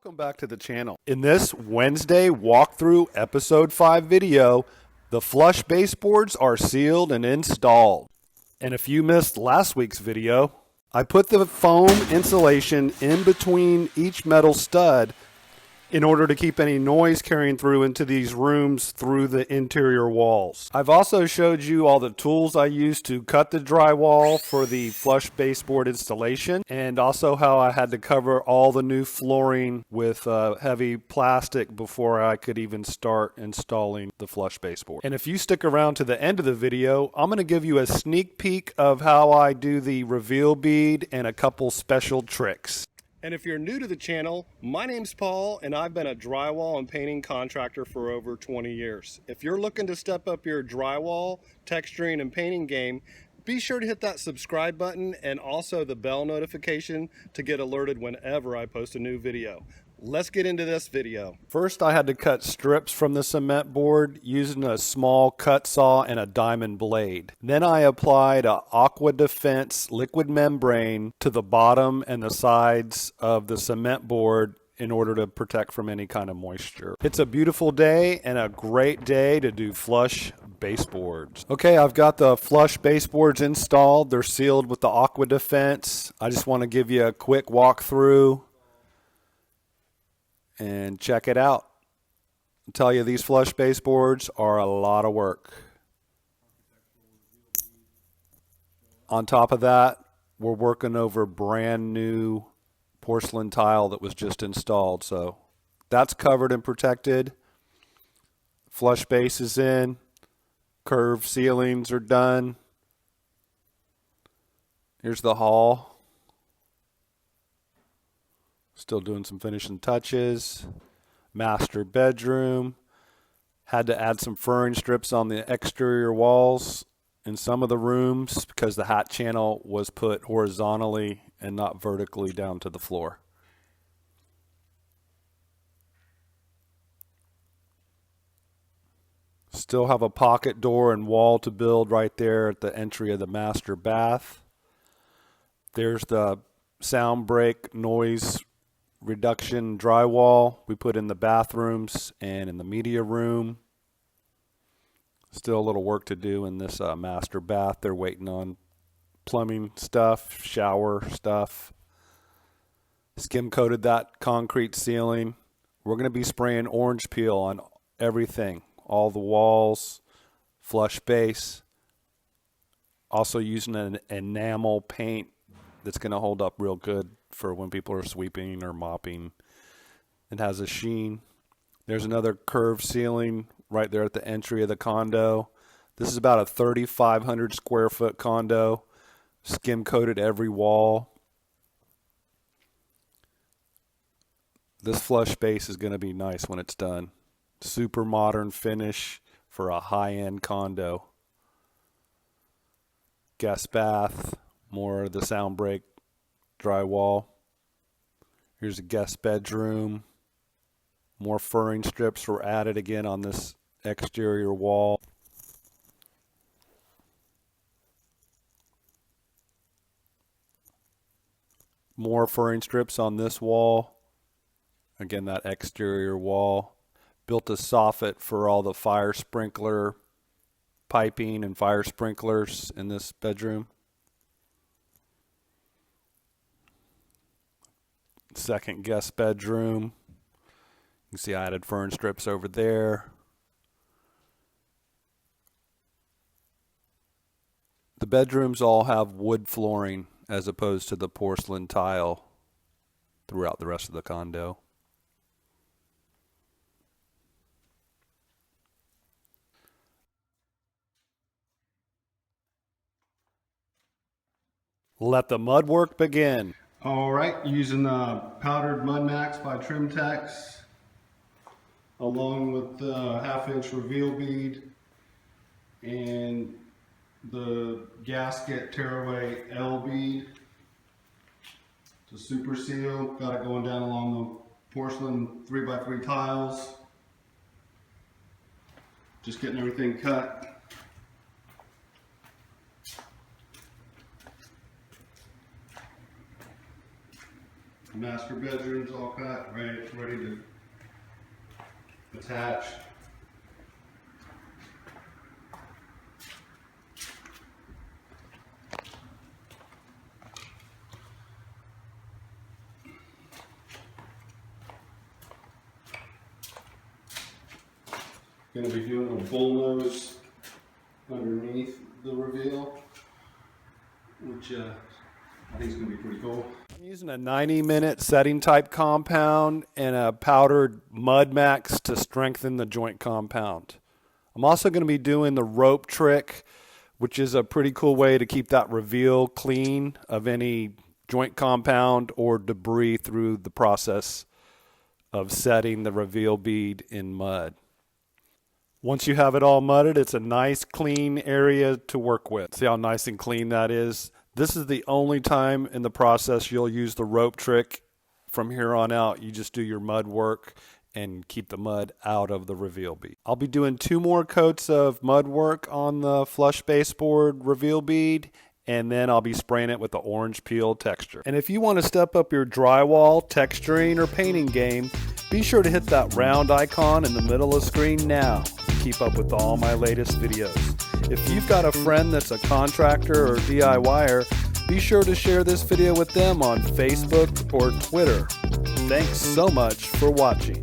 Welcome back to the channel. In this Wednesday walkthrough episode 5 video, the flush baseboards are sealed and installed. And if you missed last week's video, I put the foam insulation in between each metal stud in order to keep any noise carrying through into these rooms through the interior walls. I've also showed you all the tools I used to cut the drywall for the flush baseboard installation, and also how I had to cover all the new flooring with heavy plastic before I could even start installing the flush baseboard. And if you stick around to the end of the video, I'm going to give you a sneak peek of how I do the reveal bead and a couple special tricks. And if you're new to the channel, my name's Paul, and I've been a drywall and painting contractor for over 20 years. If you're looking to step up your drywall, texturing, and painting game, be sure to hit that subscribe button and also the bell notification to get alerted whenever I post a new video. Let's get into this video. First, I had to cut strips from the cement board using a small cut saw and a diamond blade. Then I applied a Aqua-Defense liquid membrane to the bottom and the sides of the cement board in order to protect from any kind of moisture. It's a beautiful day and a great day to do flush baseboards. Okay, I've got the flush baseboards installed. They're sealed with the Aqua-Defense. I just want to give you a quick walkthrough and check it out. I'll tell you, these flush baseboards are a lot of work. On top of that, we're working over brand new porcelain tile that was just installed. So that's covered and protected. Flush base is in. Curved ceilings are done. Here's the hall. Still doing some finishing touches. Master bedroom. Had to add some furring strips on the exterior walls in some of the rooms because the hat channel was put horizontally and not vertically down to the floor. Still have a pocket door and wall to build right there at the entry of the master bath. There's the sound break noise reduction drywall we put in the bathrooms and in the media room. Still a little work to do in this master bath. They're waiting on plumbing stuff, shower stuff. Skim coated that concrete ceiling. We're going to be spraying orange peel on everything, all the walls, flush base. Also using an enamel paint that's going to hold up real good for when people are sweeping or mopping. It has a sheen. There's another curved ceiling right there at the entry of the condo. This is about a 3,500 square foot condo. Skim coated every wall. This flush base is going to be nice when it's done. Super modern finish for a high-end condo. Guest bath. More of the sound break drywall. Here's a guest bedroom. More furring strips were added again on this exterior wall. More furring strips on this wall. Again, that exterior wall. Built a soffit for all the fire sprinkler piping and fire sprinklers in this bedroom. Second guest bedroom. You can see I added fern strips over there. The bedrooms all have wood flooring as opposed to the porcelain tile throughout the rest of the condo. Let the mud work begin. All right, using powdered Mud Max by Trimtex, along with the 1/2-inch reveal bead and the gasket tearaway L bead to super seal. Got it going down along the porcelain 3x3 tiles. Just getting everything cut. Master bedroom's all cut, ready to attach. Going to be doing a bull nose underneath the reveal, which I think is going to be pretty cool. I'm using a 90-minute setting type compound and a powdered Mud Max to strengthen the joint compound. I'm also going to be doing the rope trick, which is a pretty cool way to keep that reveal clean of any joint compound or debris through the process of setting the reveal bead in mud. Once you have it all mudded, it's a nice clean area to work with. See how nice and clean that is? This is the only time in the process you'll use the rope trick. From here on out, you just do your mud work and keep the mud out of the reveal bead. I'll be doing 2 more coats of mud work on the Flush Baseboard reveal bead, and then I'll be spraying it with the orange peel texture. And if you want to step up your drywall, texturing, or painting game, be sure to hit that round icon in the middle of the screen now to keep up with all my latest videos. If you've got a friend that's a contractor or DIYer, be sure to share this video with them on Facebook or Twitter. Thanks so much for watching.